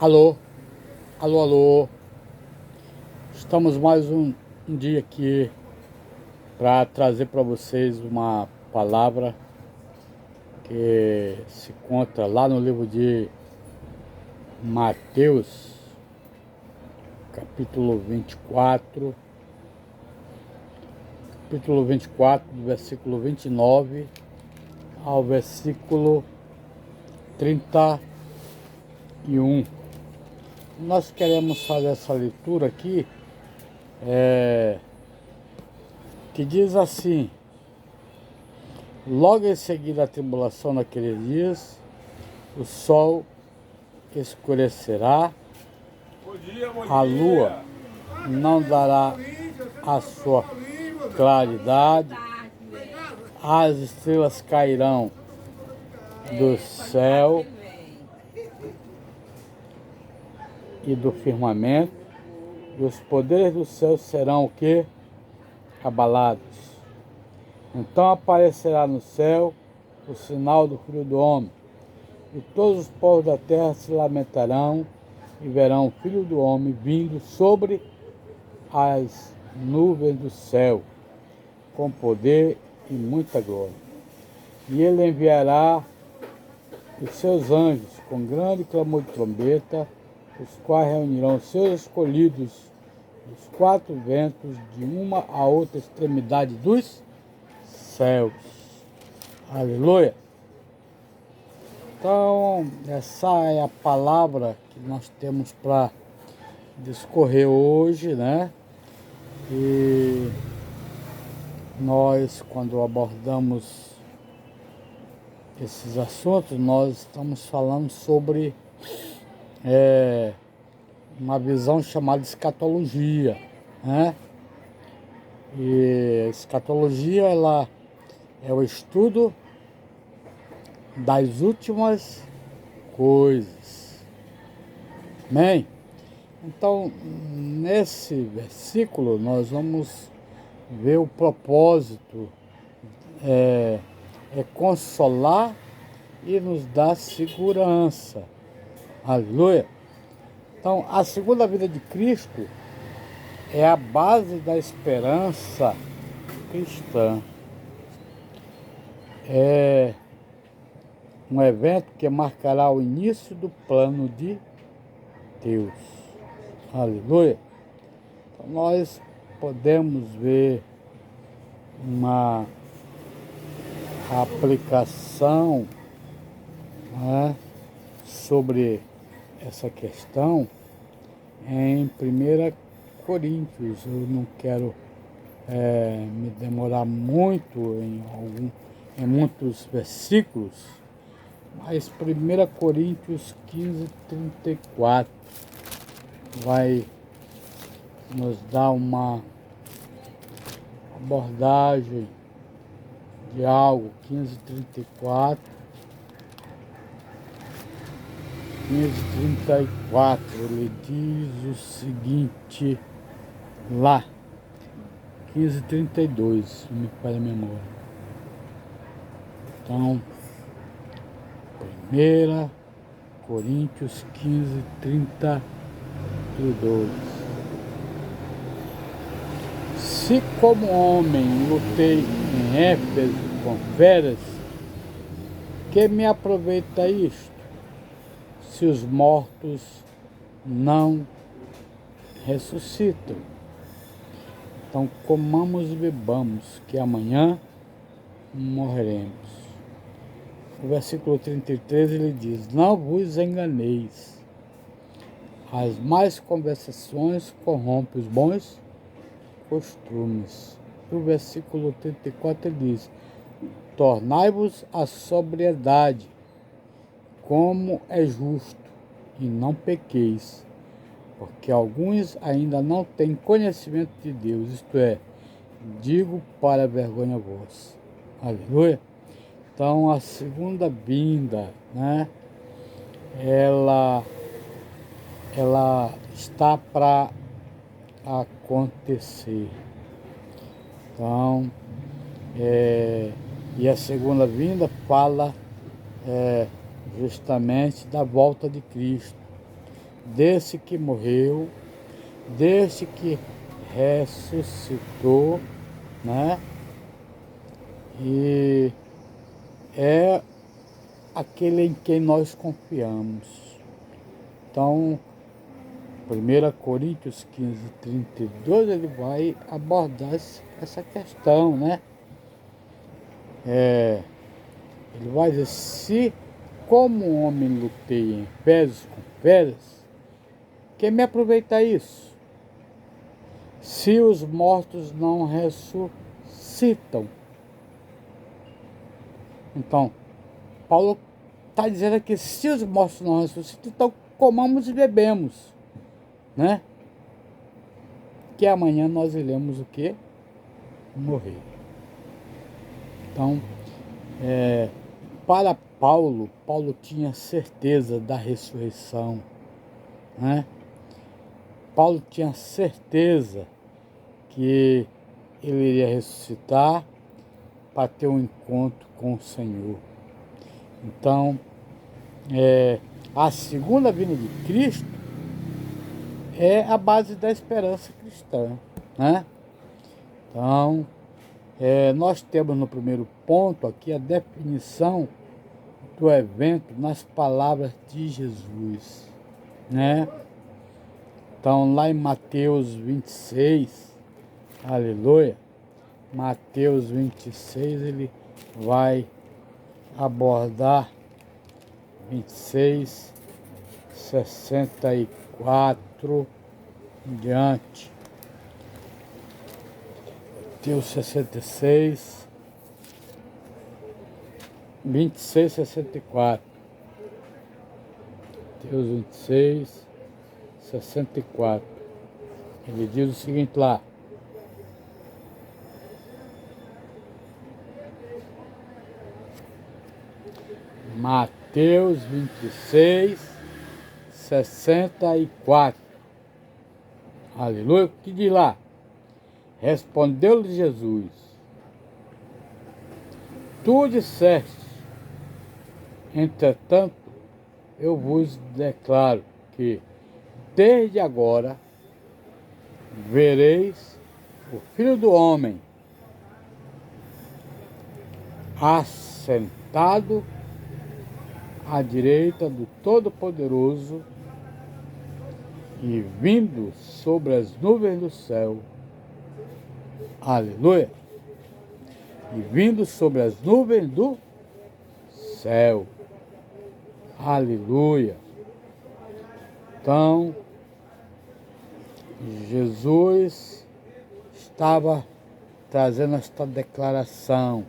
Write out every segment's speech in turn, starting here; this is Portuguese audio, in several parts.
Alô, alô, alô. Estamos mais um dia aqui para trazer para vocês uma palavra que se encontra lá no livro de Mateus, capítulo 24, do versículo 29 ao versículo 31. Nós queremos fazer essa leitura aqui, que diz assim: logo em seguida a tribulação naqueles dias, o sol escurecerá, a lua não dará a sua claridade, as estrelas cairão do céu e do firmamento, e os poderes do céu serão o quê? Abalados. Então aparecerá no céu o sinal do Filho do Homem, e todos os povos da terra se lamentarão e verão o Filho do Homem vindo sobre as nuvens do céu, com poder e muita glória. E ele enviará os seus anjos com grande clamor de trombeta, os quais reunirão os seus escolhidos dos quatro ventos, de uma a outra extremidade dos céus. Aleluia! Então, essa é a palavra que nós temos para discorrer hoje, né? E nós, quando abordamos esses assuntos, nós estamos falando sobre uma visão chamada escatologia, né? E a escatologia, ela é o estudo das últimas coisas. Amém? Então, nesse versículo, nós vamos ver o propósito, é consolar e nos dar segurança. Aleluia! Então, a segunda vinda de Cristo é a base da esperança cristã. É um evento que marcará o início do plano de Deus. Aleluia! Então, nós podemos ver uma aplicação, né, sobre essa questão em 1 Coríntios. Eu não quero me demorar muito em muitos versículos, mas 1 Coríntios 15:34 vai nos dar uma abordagem de algo. 15:34, ele diz o seguinte lá, 15:32, me falha a memória. Então, 1 Coríntios 15:32. Se como homem lutei em Éfeso com feras, que me aproveita isto, se os mortos não ressuscitam? Então comamos e bebamos, que amanhã morreremos. No versículo 33 ele diz: não vos enganeis, as más conversações corrompem os bons costumes. No versículo 34 ele diz: tornai-vos a sobriedade, como é justo, e não pequeis, porque alguns ainda não têm conhecimento de Deus, isto é, digo para vergonha vossa. Aleluia! Então a segunda vinda, né, ela está para acontecer. Então, e a segunda vinda fala justamente da volta de Cristo. desse que morreu, desse que ressuscitou, né? E é aquele em quem nós confiamos. Então, 1 Coríntios 15, 32, ele vai abordar essa questão, né? Ele vai dizer, se como um homem lutei em fezes com feras, quem me aproveita isso? Se os mortos não ressuscitam. Então, Paulo está dizendo aqui, se os mortos não ressuscitam, então comamos e bebemos, né? Que amanhã nós iremos o quê? Morrer. Então, para Paulo tinha certeza da ressurreição, né? Paulo tinha certeza que ele iria ressuscitar para ter um encontro com o Senhor. Então, a segunda vinda de Cristo é a base da esperança cristã, né? Então, nós temos no primeiro ponto aqui a definição do evento nas palavras de Jesus, né? Então, lá em Mateus 26, aleluia, Mateus 26, ele vai abordar 26, 64 em diante. Mateus 66, 26, 64. Mateus 26, 64. Ele diz o seguinte lá. Mateus 26, 64. Aleluia. O que diz lá? Respondeu-lhe Jesus: Tu disseste, entretanto, eu vos declaro que, desde agora, vereis o Filho do Homem assentado à direita do Todo-Poderoso e vindo sobre as nuvens do céu. Aleluia! E vindo sobre as nuvens do céu. Aleluia! Então, Jesus estava trazendo esta declaração,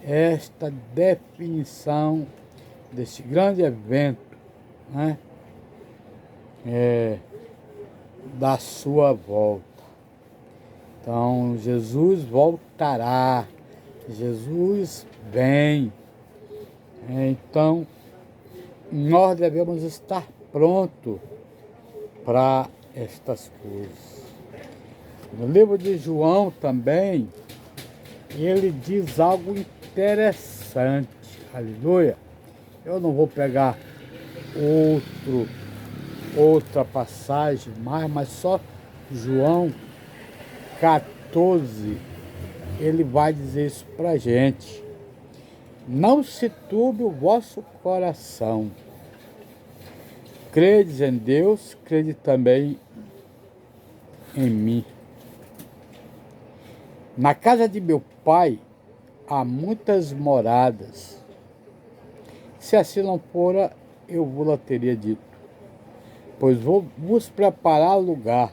esta definição desse grande evento, né? Da sua volta. Então, Jesus voltará, Jesus vem. Então, nós devemos estar prontos para estas coisas. No livro de João também, ele diz algo interessante, aleluia. Eu não vou pegar outra passagem mais, mas só João 14, ele vai dizer isso para a gente. Não se turbe o vosso coração. Credes em Deus, crede também em mim. Na casa de meu pai há muitas moradas. Se assim não fora, eu vou-la teria dito, pois vou vos preparar lugar.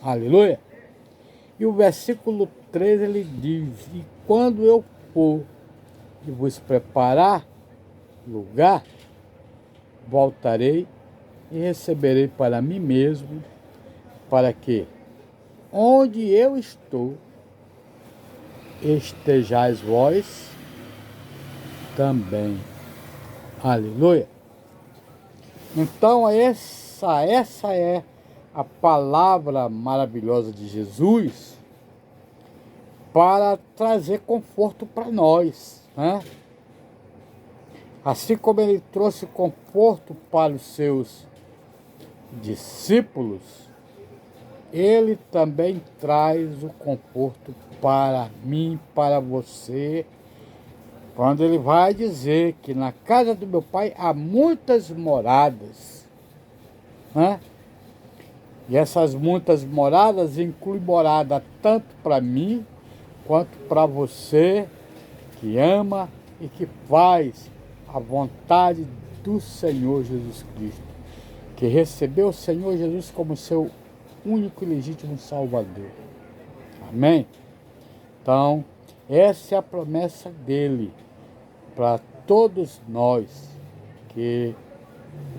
Aleluia! E o versículo 3 ele diz, e quando eu for e vos preparar lugar, voltarei e receberei para mim mesmo, para que, onde eu estou, estejais vós também. Aleluia! Então essa é a palavra maravilhosa de Jesus para trazer conforto para nós, né? Assim como ele trouxe conforto para os seus discípulos, ele também traz o conforto para mim, para você, quando ele vai dizer que na casa do meu pai há muitas moradas, né? E essas muitas moradas incluem morada tanto para mim, quanto para você, que ama e que faz a vontade do Senhor Jesus Cristo, que recebeu o Senhor Jesus como seu único e legítimo Salvador. Amém? Então, essa é a promessa dele para todos nós que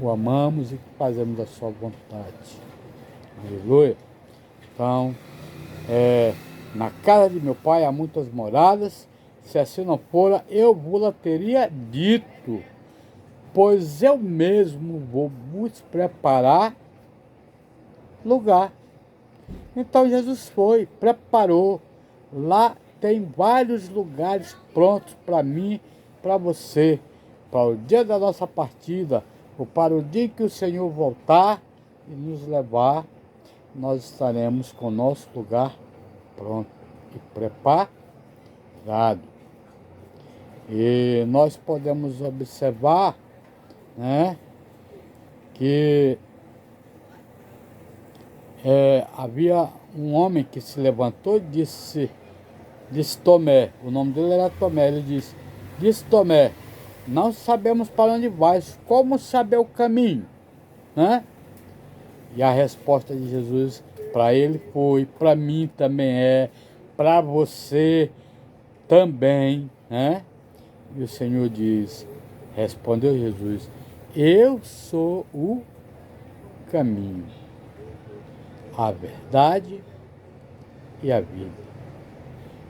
o amamos e que fazemos a sua vontade. Aleluia. Então, na casa de meu pai há muitas moradas, se assim não fora, eu vos teria dito, pois eu mesmo vou vos preparar lugar. Então Jesus foi, preparou. Lá tem vários lugares prontos para mim, para você, para o dia da nossa partida, ou para o dia que o Senhor voltar e nos levar, nós estaremos com o nosso lugar pronto e preparado. E nós podemos observar, né, que havia um homem que se levantou e disse Tomé, o nome dele era Tomé, ele disse Tomé, não sabemos para onde vais, como saber o caminho, né? E a resposta de Jesus para ele foi, para mim também para você também, né? E o Senhor respondeu Jesus, eu sou o caminho, a verdade e a vida.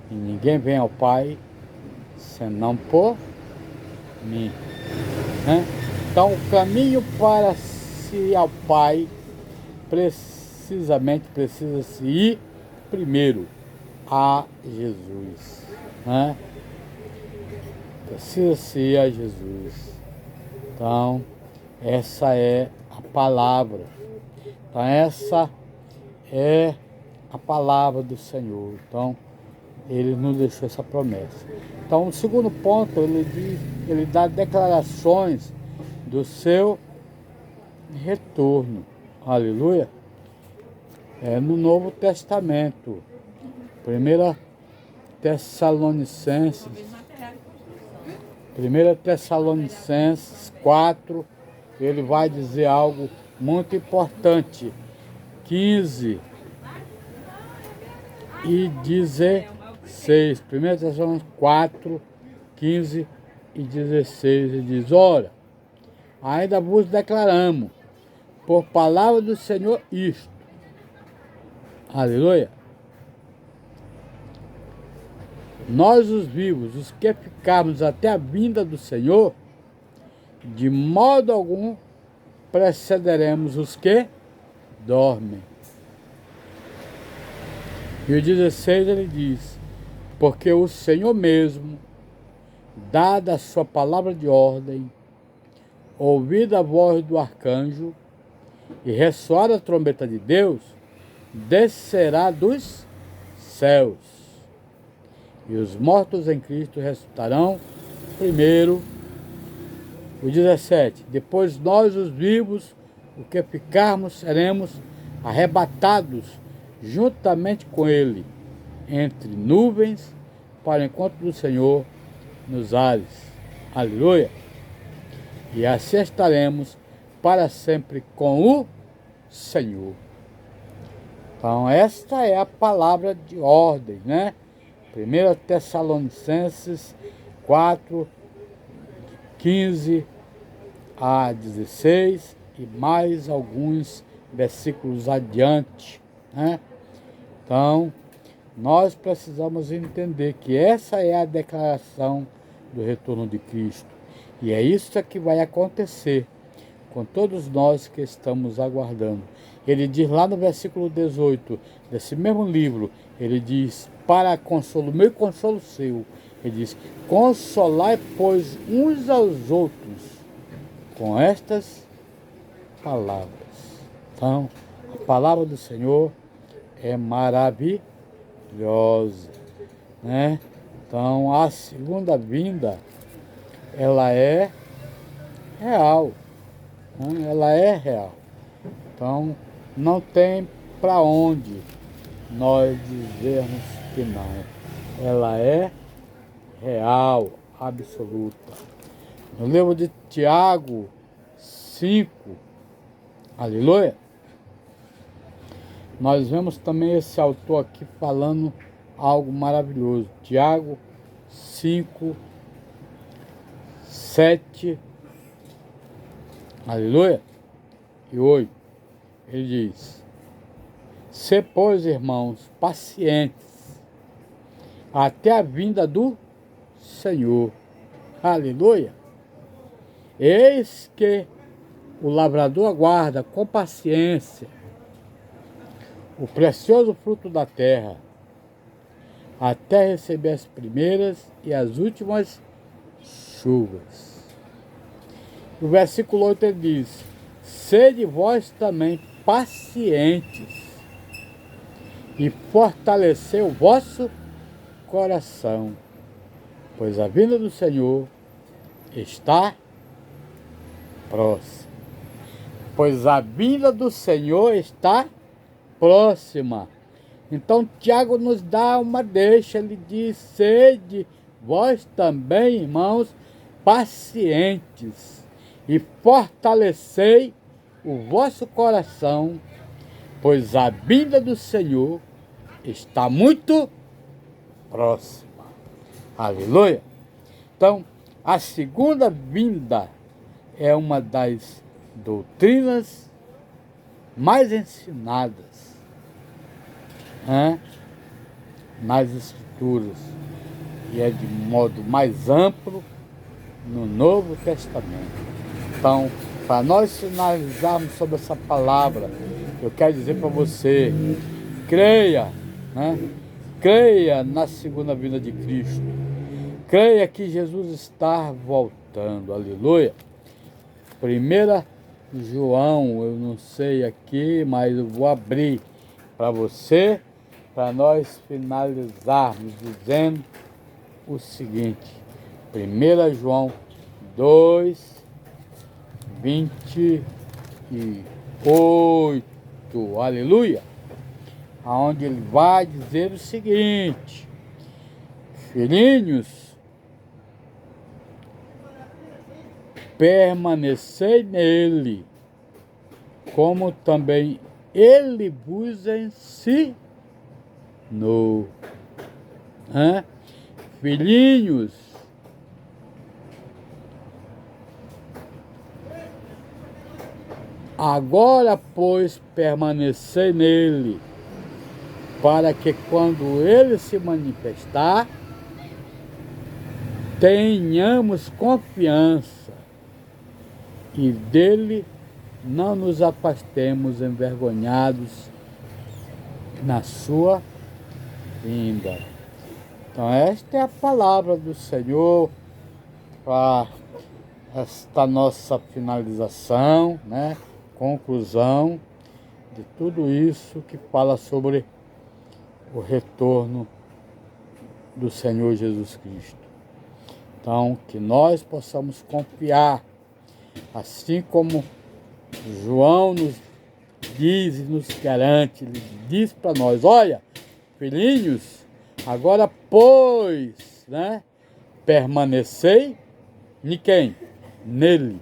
E ninguém vem ao Pai senão por mim. Né? Então, o caminho para se ir ao Pai precisamente precisa-se ir primeiro a Jesus. Né? Precisa-se ir a Jesus. Então, essa é a palavra. Então, essa é a palavra do Senhor. Então, ele nos deixou essa promessa. Então, o segundo ponto, ele dá declarações do seu retorno. Aleluia. No Novo Testamento. 1 Tessalonicenses 4, ele vai dizer algo muito importante. 15 e 16. 1 Tessalonicenses 4, 15 e 16. Ele diz, ora, ainda vos declaramos, por palavra do Senhor, isto. Aleluia. Nós os vivos, os que ficarmos até a vinda do Senhor, de modo algum precederemos os que dormem. E o 16 ele diz, porque o Senhor mesmo, dada a sua palavra de ordem, ouvida a voz do arcanjo e ressoada a trombeta de Deus, descerá dos céus. E os mortos em Cristo ressuscitarão primeiro. O 17, depois nós os vivos, o que ficarmos, seremos arrebatados juntamente com ele, entre nuvens, para o encontro do Senhor nos ares. Aleluia. E assim estaremos para sempre com o Senhor. Então, esta é a palavra de ordem, né? 1 Tessalonicenses 4, 15 a 16 e mais alguns versículos adiante, né? Então, nós precisamos entender que essa é a declaração do retorno de Cristo. E é isso que vai acontecer com todos nós que estamos aguardando. Ele diz lá no versículo 18, desse mesmo livro, ele diz, para consolo meu e consolo seu, ele diz, consolai, pois, uns aos outros com estas palavras. Então, a palavra do Senhor é maravilhosa, né? Então, a segunda vinda, ela é real, né? Ela é real. Então, não tem para onde nós dizermos que não. Ela é real, absoluta. No livro de Tiago 5, aleluia, nós vemos também esse autor aqui falando algo maravilhoso. Tiago 5, 7, aleluia, e 8. Ele diz: sê, pois, irmãos, pacientes até a vinda do Senhor. Aleluia. Eis que o lavrador aguarda com paciência o precioso fruto da terra, até receber as primeiras e as últimas chuvas. No versículo 8 ele diz: sede vós também pacientes e fortalecei o vosso coração, pois a vinda do Senhor está próxima. Pois a vinda do Senhor está próxima. Então Tiago nos dá uma deixa, ele diz: sede vós também, irmãos, pacientes e fortalecei o vosso coração, pois a vinda do Senhor está muito próxima. Aleluia. Então, a segunda vinda é uma das doutrinas mais ensinadas, né, nas Escrituras, e é de modo mais amplo no Novo Testamento. Então, para nós finalizarmos sobre essa palavra, eu quero dizer para você: creia, né? Creia na segunda vinda de Cristo. Creia que Jesus está voltando. Aleluia. 1 João, eu não sei aqui, mas eu vou abrir para você, para nós finalizarmos dizendo o seguinte: 1 João 2, 28, aleluia, aonde ele vai dizer o seguinte: filhinhos, permanecei nele, como também ele vos ensinou. Filhinhos, agora, pois, permanecei nele, para que quando ele se manifestar, tenhamos confiança e dele não nos afastemos envergonhados na sua vinda. Então esta é a palavra do Senhor para esta nossa finalização, né? Conclusão de tudo isso que fala sobre o retorno do Senhor Jesus Cristo. Então, que nós possamos confiar, assim como João nos diz e nos garante, ele diz para nós: olha, filhinhos, agora pois, né, permanecei em quem? Nele,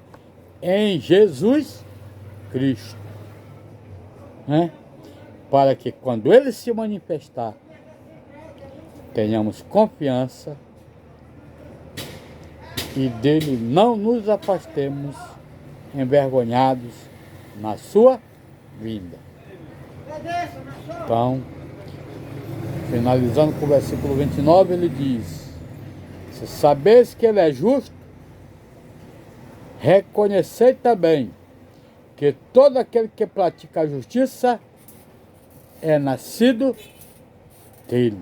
em Jesus Cristo, né? Para que quando ele se manifestar, tenhamos confiança e dele não nos afastemos envergonhados na sua vinda. Então, finalizando com o versículo 29, ele diz: se sabeis que ele é justo, reconhecei também que todo aquele que pratica a justiça é nascido dele.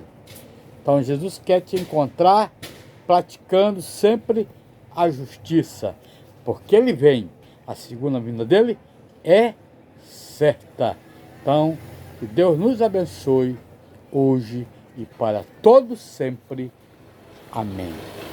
Então Jesus quer te encontrar praticando sempre a justiça, porque ele vem, a segunda vinda dele é certa. Então, que Deus nos abençoe hoje e para todos sempre. Amém.